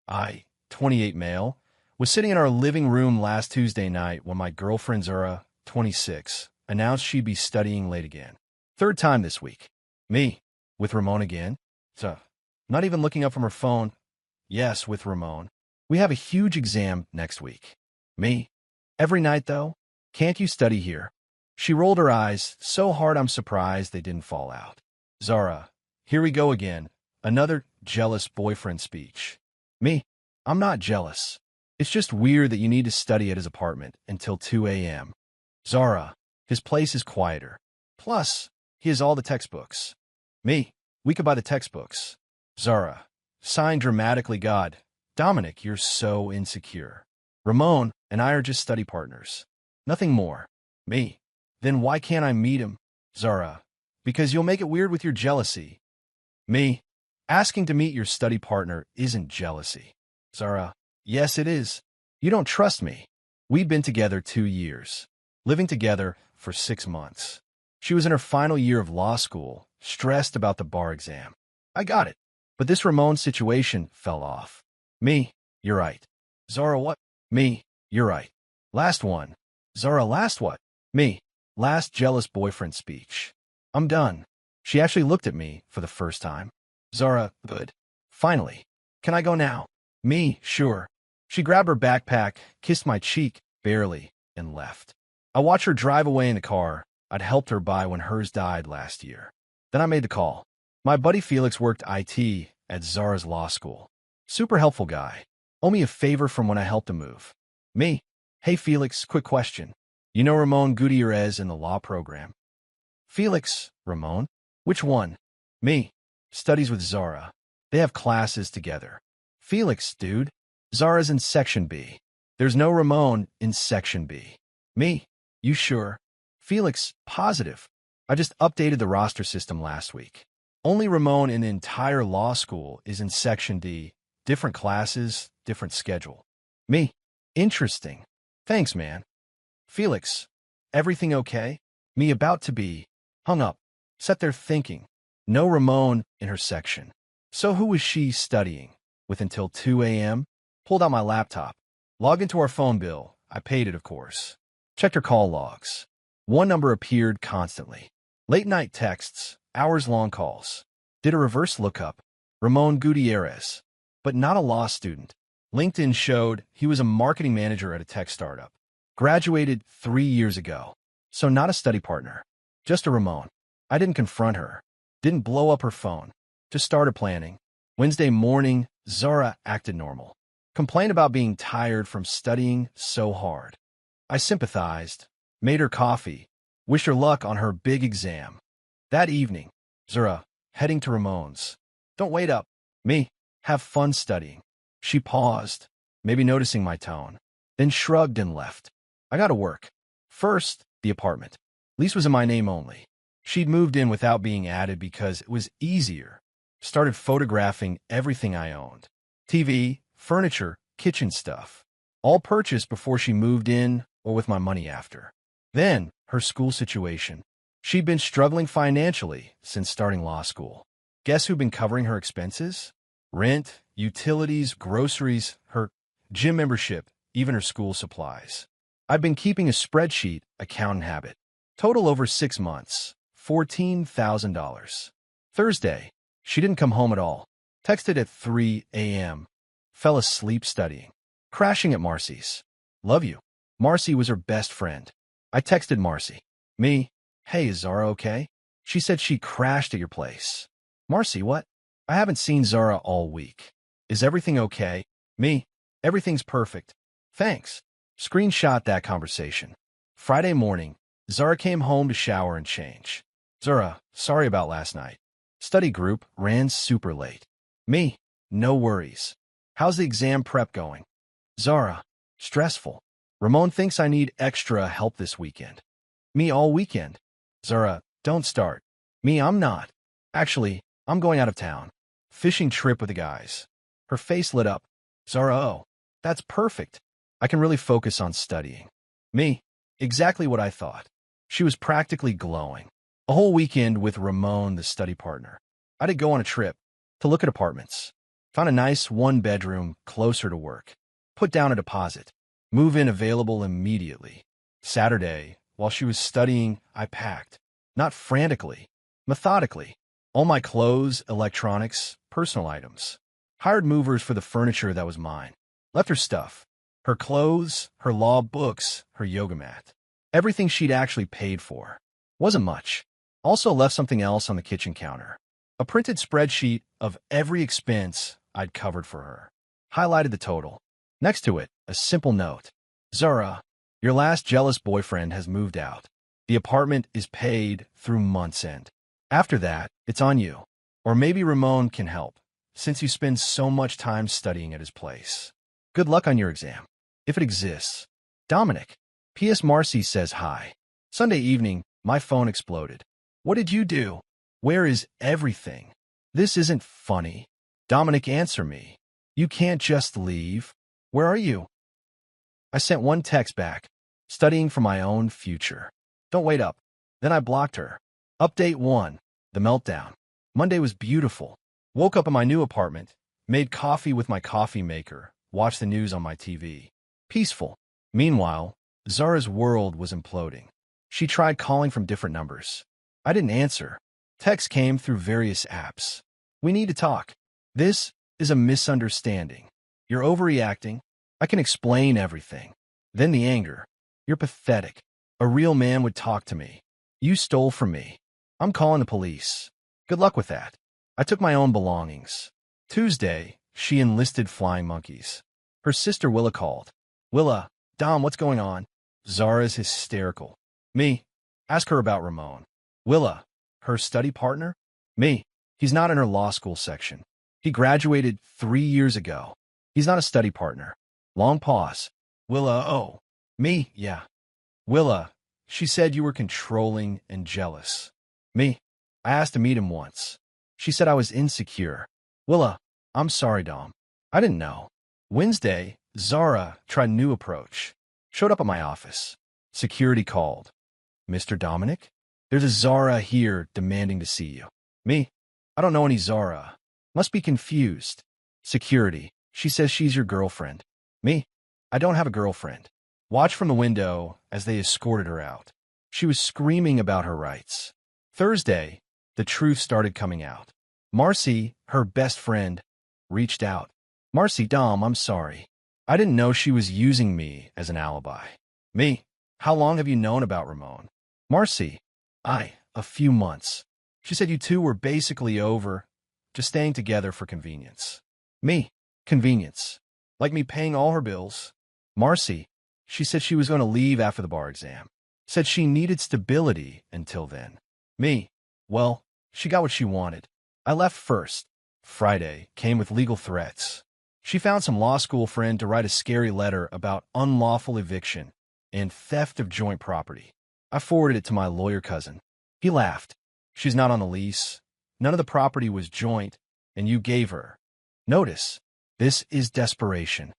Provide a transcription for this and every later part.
I, 28 male, was sitting in our living room last Tuesday night when my girlfriend Zara, 26, announced she'd be studying late again. Third time this week. Me, with Ramon again. So, not even looking up from her phone. Yes, with Ramon. We have a huge exam next week. Me. Every night, though. Can't you study here? She rolled her eyes so hard I'm surprised they didn't fall out. Zara, here we go again. Another jealous boyfriend speech. Me. I'm not jealous. It's just weird that you need to study at his apartment until 2 a.m. Zara, his place is quieter. Plus, he has all the textbooks. Me. We could buy the textbooks. Zara, signed dramatically God. Dominic, you're so insecure. Ramon and I are just study partners. Nothing more. Me. Then why can't I meet him? Zara, because you'll make it weird with your jealousy. Me. Asking to meet your study partner isn't jealousy. Zara, yes it is. You don't trust me. We've been together 2 years. Living together for 6 months. She was in her final year of law school, stressed about the bar exam. I got it. But this Ramon situation fell off. Me, you're right. Zara, what? Me, you're right. Last one. Zara, last what? Me, last jealous boyfriend speech. I'm done. She actually looked at me for the first time. Zara, good. Finally. Can I go now? Me, sure. She grabbed her backpack, kissed my cheek, barely, and left. I watched her drive away in the car I'd helped her buy when hers died last year. Then I made the call. My buddy Felix worked IT at Zara's law school. Super helpful guy. Owe me a favor from when I helped him move. Me. Hey Felix, quick question. You know Ramon Gutierrez in the law program? Felix, Ramon? Which one? Me. Studies with Zara. They have classes together. Felix, dude. Zara's in Section B. There's no Ramon in Section B. Me. You sure? Felix, positive. I just updated the roster system last week. Only Ramon in the entire law school is in Section D. Different classes, different schedule. Me. Interesting. Thanks, man. Felix. Everything okay? Me about to be. Hung up. Sat there thinking. No Ramon in her section. So who was she studying with until 2 a.m.? Pulled out my laptop. Logged into our phone bill. I paid it, of course. Checked her call logs. One number appeared constantly. Late-night texts, hours-long calls. Did a reverse lookup. Ramon Gutierrez. But not a law student. LinkedIn showed he was a marketing manager at a tech startup. Graduated 3 years ago. So not a study partner. Just a Ramon. I didn't confront her. Didn't blow up her phone. Just started planning. Wednesday morning, Zara acted normal. Complained about being tired from studying so hard. I sympathized. Made her coffee. Wished her luck on her big exam. That evening, Zara, heading to Ramon's. Don't wait up. Me. Have fun studying. She paused, maybe noticing my tone, then shrugged and left. I got to work. First, the apartment. Lease was in my name only. She'd moved in without being added because it was easier. Started photographing everything I owned. TV, furniture, kitchen stuff. All purchased before she moved in or with my money after. Then, her school situation. She'd been struggling financially since starting law school. Guess who'd been covering her expenses? Rent, utilities, groceries, her gym membership, even her school supplies. I've been keeping a spreadsheet, accountant habit. Total over 6 months, $14,000. Thursday, she didn't come home at all. Texted at 3 a.m. Fell asleep studying. Crashing at Marcy's. Love you. Marcy was her best friend. I texted Marcy. Me. Hey, is Zara okay? She said she crashed at your place. Marcy, what? I haven't seen Zara all week. Is everything okay? Me. Everything's perfect. Thanks. Screenshot that conversation. Friday morning, Zara came home to shower and change. Zara, sorry about last night. Study group ran super late. Me. No worries. How's the exam prep going? Zara. Stressful. Ramon thinks I need extra help this weekend. Me all weekend. Zara, don't start. Me, I'm not. Actually, I'm going out of town. Fishing trip with the guys. Her face lit up. Zara, oh, that's perfect. I can really focus on studying. Me, exactly what I thought. She was practically glowing. A whole weekend with Ramon, the study partner. I did go on a trip to look at apartments. Found a nice one-bedroom closer to work. Put down a deposit. Move-in available immediately. Saturday, while she was studying, I packed. Not frantically, methodically. All my clothes, electronics, personal items. Hired movers for the furniture that was mine. Left her stuff. Her clothes, her law books, her yoga mat. Everything she'd actually paid for. Wasn't much. Also left something else on the kitchen counter. A printed spreadsheet of every expense I'd covered for her. Highlighted the total. Next to it, a simple note. Zara, your last jealous boyfriend has moved out. The apartment is paid through month's end. After that, it's on you. Or maybe Ramon can help, since you spend so much time studying at his place. Good luck on your exam. If it exists. Dominic. P.S. Marcy says hi. Sunday evening, my phone exploded. What did you do? Where is everything? This isn't funny. Dominic, answer me. You can't just leave. Where are you? I sent one text back. Studying for my own future. Don't wait up. Then I blocked her. Update 1. The meltdown. Monday was beautiful. Woke up in my new apartment. Made coffee with my coffee maker. Watched the news on my TV. Peaceful. Meanwhile, Zara's world was imploding. She tried calling from different numbers. I didn't answer. Texts came through various apps. We need to talk. This is a misunderstanding. You're overreacting. I can explain everything. Then the anger. You're pathetic. A real man would talk to me. You stole from me. I'm calling the police. Good luck with that. I took my own belongings. Tuesday, she enlisted flying monkeys. Her sister Willa called. Willa, Dom, what's going on? Zara's hysterical. Me. Ask her about Ramon. Willa, her study partner? Me. He's not in her law school section. He graduated 3 years ago. He's not a study partner. Long pause. Willa, oh. Me, yeah. Willa, she said you were controlling and jealous. Me. I asked to meet him once. She said I was insecure. Willa, I'm sorry, Dom. I didn't know. Wednesday, Zara tried a new approach. Showed up at my office. Security called. Mr. Dominic? There's a Zara here demanding to see you. Me? I don't know any Zara. Must be confused. Security. She says she's your girlfriend. Me? I don't have a girlfriend. Watched from the window as they escorted her out. She was screaming about her rights. Thursday, the truth started coming out. Marcy, her best friend, reached out. Marcy, Dom, I'm sorry. I didn't know she was using me as an alibi. Me? How long have you known about Ramon? Marcy? A few months. She said you two were basically over, just staying together for convenience. Me? Convenience. Like me paying all her bills. Marcy? She said she was going to leave after the bar exam. Said she needed stability until then. Me? Well, she got what she wanted. I left first. Friday came with legal threats. She found some law school friend to write a scary letter about unlawful eviction and theft of joint property. I forwarded it to my lawyer cousin. He laughed. She's not on the lease. None of the property was joint, and you gave her. Notice, this is desperation.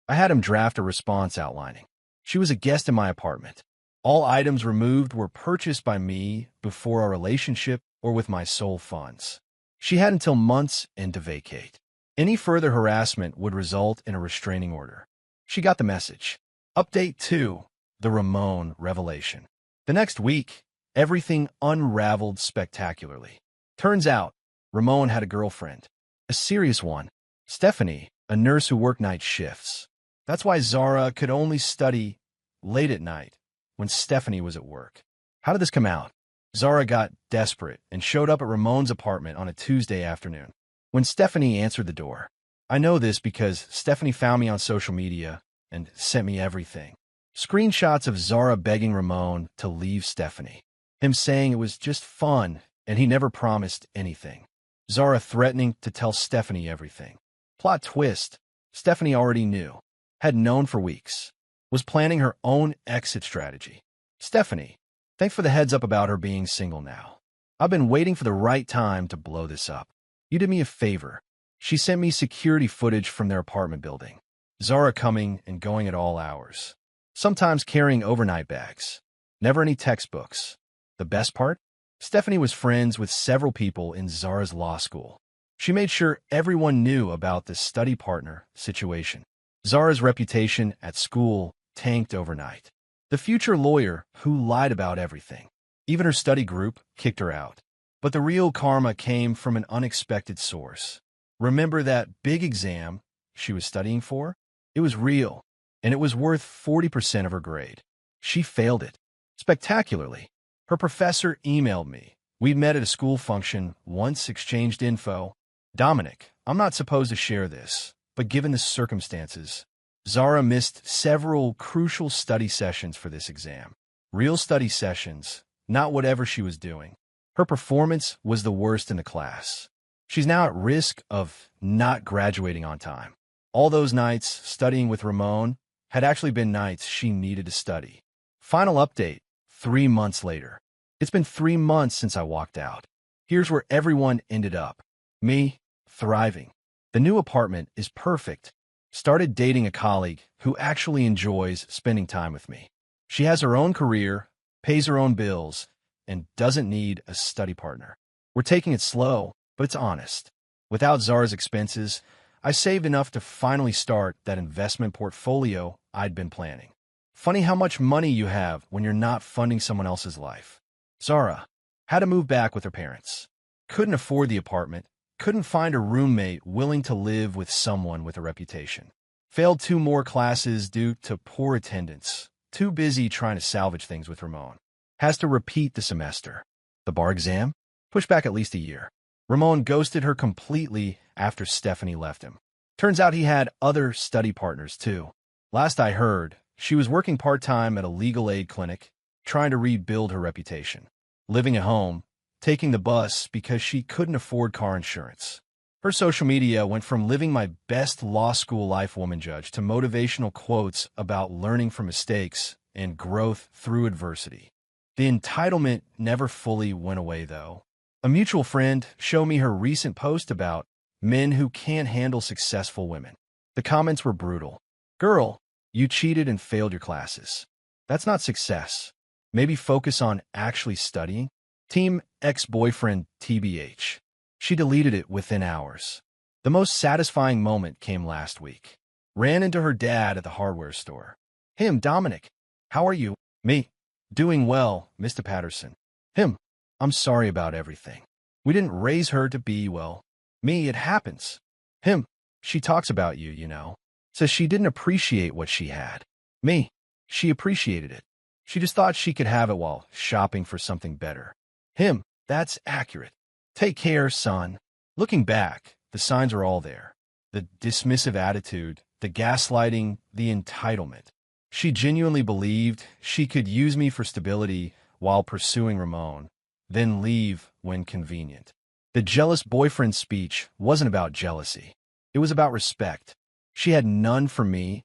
I had him draft a response outlining. She was a guest in my apartment. All items removed were purchased by me before our relationship or with my sole funds. She had until month's end to vacate. Any further harassment would result in a restraining order. She got the message. Update 2. The Ramon revelation. The next week, everything unraveled spectacularly. Turns out, Ramon had a girlfriend. A serious one. Stephanie, a nurse who worked night shifts. That's why Zara could only study late at night when Stephanie was at work. How did this come out? Zara got desperate and showed up at Ramon's apartment on a Tuesday afternoon. When Stephanie answered the door. I know this because Stephanie found me on social media and sent me everything. Screenshots of Zara begging Ramon to leave Stephanie. Him saying it was just fun and he never promised anything. Zara threatening to tell Stephanie everything. Plot twist. Stephanie already knew. Had known for weeks. Was planning her own exit strategy. Stephanie, thanks for the heads up about her being single now. I've been waiting for the right time to blow this up. You did me a favor. She sent me security footage from their apartment building. Zara coming and going at all hours. Sometimes carrying overnight bags. Never any textbooks. The best part? Stephanie was friends with several people in Zara's law school. She made sure everyone knew about the study partner situation. Zara's reputation at school tanked overnight. The future lawyer who lied about everything. Even her study group kicked her out. But the real karma came from an unexpected source. Remember that big exam she was studying for? It was real, and it was worth 40% of her grade. She failed it spectacularly. Her professor emailed me. We'd met at a school function, once exchanged info. Dominic, I'm not supposed to share this, but given the circumstances, Zara missed several crucial study sessions for this exam. Real study sessions, not whatever she was doing. Her performance was the worst in the class. She's now at risk of not graduating on time. All those nights studying with Ramon had actually been nights she needed to study. Final update, 3 months later. It's been 3 months since I walked out. Here's where everyone ended up. Me, thriving. The new apartment is perfect. Started dating a colleague who actually enjoys spending time with me. She has her own career, pays her own bills, and doesn't need a study partner. We're taking it slow, but it's honest. Without Zara's expenses, I saved enough to finally start that investment portfolio I'd been planning. Funny how much money you have when you're not funding someone else's life. Zara had to move back with her parents. Couldn't afford the apartment, couldn't find a roommate willing to live with someone with a reputation. Failed 2 more classes due to poor attendance. Too busy trying to salvage things with Ramon. Has to repeat the semester. The bar exam? Pushed back at least a year. Ramon ghosted her completely after Stephanie left him. Turns out he had other study partners too. Last I heard, she was working part-time at a legal aid clinic, trying to rebuild her reputation. Living at home, taking the bus because she couldn't afford car insurance. Her social media went from living my best law school life woman judge to motivational quotes about learning from mistakes and growth through adversity. The entitlement never fully went away, though. A mutual friend showed me her recent post about men who can't handle successful women. The comments were brutal. Girl, you cheated and failed your classes. That's not success. Maybe focus on actually studying. Team ex-boyfriend TBH. She deleted it within hours. The most satisfying moment came last week. Ran into her dad at the hardware store. Him, Dominic. How are you? Me. Doing well, Mr. Patterson. Him. I'm sorry about everything. We didn't raise her to be, well. Me, it happens. Him. She talks about you, you know. Says she didn't appreciate what she had. Me. She appreciated it. She just thought she could have it while shopping for something better. Him. That's accurate. Take care, son. Looking back, the signs are all there. The dismissive attitude, the gaslighting, the entitlement. She genuinely believed she could use me for stability while pursuing Ramon, then leave when convenient. The jealous boyfriend speech wasn't about jealousy. It was about respect. She had none for me,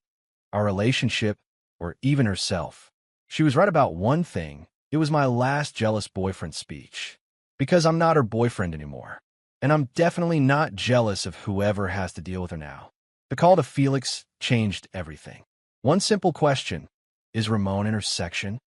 our relationship, or even herself. She was right about one thing. It was my last jealous boyfriend speech. Because I'm not her boyfriend anymore. And I'm definitely not jealous of whoever has to deal with her now. The call to Felix changed everything. One simple question. Is Ramon in her section?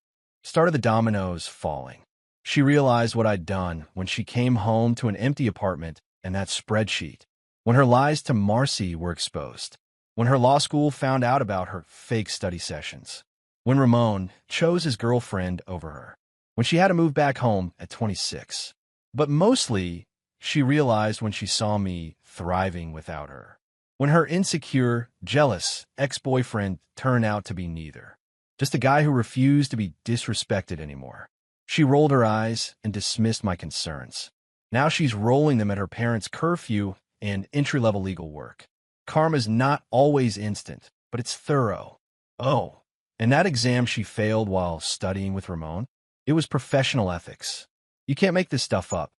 Started the dominoes falling. She realized what I'd done when she came home to an empty apartment and that spreadsheet. When her lies to Marcy were exposed. When her law school found out about her fake study sessions. When Ramon chose his girlfriend over her. When she had to move back home at 26. But mostly, she realized when she saw me thriving without her. When her insecure, jealous ex-boyfriend turned out to be neither. Just a guy who refused to be disrespected anymore. She rolled her eyes and dismissed my concerns. Now she's rolling them at her parents' curfew and entry-level legal work. Karma's not always instant, but it's thorough. Oh, and that exam she failed while studying with Ramon? It was professional ethics. You can't make this stuff up.